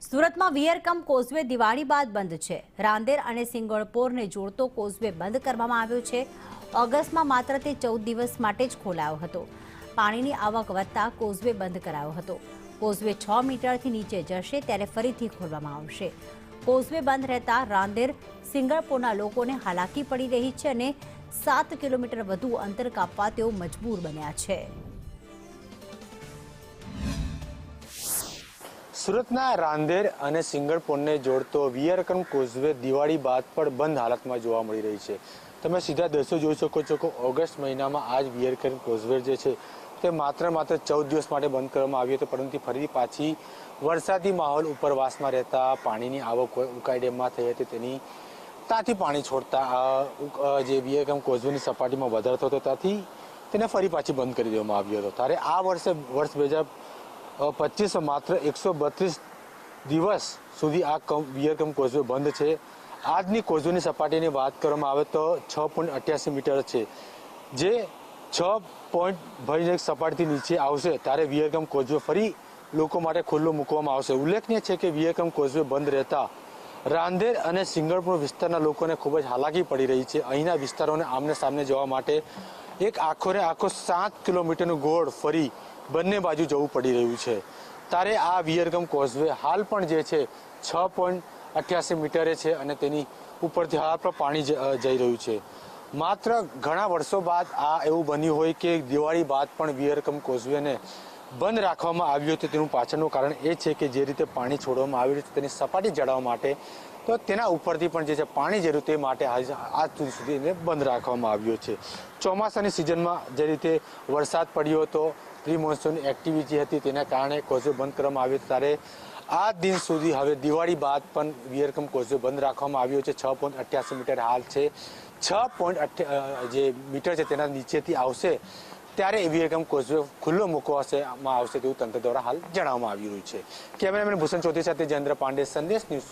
સુરતમાં વિયરકમ કોઝવે દિવાળી બાદ બંધ છે। રાંદેર અને સિંગણપોરને જોડતો કોઝવે બંધ કરવામાં આવ્યો છે। ઓગસ્ટમાં માત્ર તે 14 દિવસ માટે જ ખોલાયો હતો। પાણીની આવક વધતા કોઝવે બંધ કરાયો હતો। કોઝવે 6 મીટરથી નીચે જશે ત્યારે ફરીથી ખોલવામાં આવશે। કોઝવે બંધ રહેતા રાંદેર સિંગણપોરના લોકોને હાલાકી પડી રહી છે અને 7 કિલોમીટર વધુ અંતર કાપવા તેઓ મજબૂર બન્યા છે। સુરતના રાંદેર અને સિંગણપોરને જોડતો વિયરકમ કોઝવે દિવાળી બાદ પણ બંધ હાલતમાં જોવા મળી રહી છે। તમે સીધા દ્રશ્યો જોઈ શકો છો કે ઓગસ્ટ મહિનામાં આ જ વિયરકમ કોઝવે જે છે તે માત્ર 14 દિવસ માટે બંધ કરવામાં આવ્યો હતો, પરંતુ ફરી પાછી વરસાદી માહોલ ઉપરવાસમાં રહેતા પાણીની આવક ઉકાઈ ડેમમાં થઈ હતી, તેની ત્યાંથી પાણી છોડતા જે વિયરકમ કોઝવેની સપાટીમાં વધારો થતો ત્યાંથી તેને ફરી પાછી બંધ કરી દેવામાં આવ્યો હતો। ત્યારે આ વર્ષે વર્ષ 2025 માત્ર 132 દિવસ સુધી આ વિયરકમ કોઝવે બંધ છે। આજની કોઝવેની સપાટીની વાત કરવામાં આવે તો 6.88 મીટર છે, જે 6 સપાટીથી નીચે આવશે ત્યારે વિયરકમ કોઝવે ફરી લોકો માટે ખુલ્લો મૂકવામાં આવશે। ઉલ્લેખનીય છે કે વિયરકમ કોઝવે બંધ રહેતા રાંદેર અને સિંગણપોર વિસ્તારના લોકોને ખૂબ જ હાલાકી પડી રહી છે। અહીંના વિસ્તારોને આમને સામને જવા માટે એક આખો 7 કિલોમીટરનું ગોળ ફરી બંને બાજુ જવું પડી રહ્યું છે। ત્યારે આ વિયરકમ કોઝવે હાલ પણ જે છે 6.88 મીટરે છે અને તેની ઉપરથી હાલ પણ પાણી જઈ રહ્યું છે। માત્ર ઘણા વર્ષો બાદ આ એવું બન્યું હોય કે દિવાળી બાદ પણ વિયરકમ કોઝવેને બંધ રાખવામાં આવ્યું હતું। તેનું પાછળનું કારણ એ છે કે જે રીતે પાણી છોડવામાં આવ્યું છે તેની સપાટી જાળવવા માટે, તો તેના ઉપરથી પણ જે છે પાણી જરૂર તે માટે આજ સુધી એને બંધ રાખવામાં આવ્યો છે। ચોમાસાની સિઝનમાં જે રીતે વરસાદ પડ્યો હતો, પ્રી મોન્સૂન એક્ટિવિટી હતી, તેના કારણે કોઝવે બંધ કરવામાં આવ્યો, ત્યારે આ દિન સુધી હવે દિવાળી બાદ પણ વિયરકમ કોઝવે બંધ રાખવામાં આવ્યો છે। 6.88 મીટર હાલ છે, 6 જે મીટર છે તેના નીચેથી આવશે ત્યારે વિયરકમ કોઝવે ખુલ્લો મૂકવામાં આવશે તેવું તંત્ર દ્વારા હાલ જણાવવામાં આવી રહ્યું છે। કેમેરામેન ભૂષણ ચૌધરી સાથે જયેન્દ્ર પાંડે, સંદેશ ન્યૂઝ।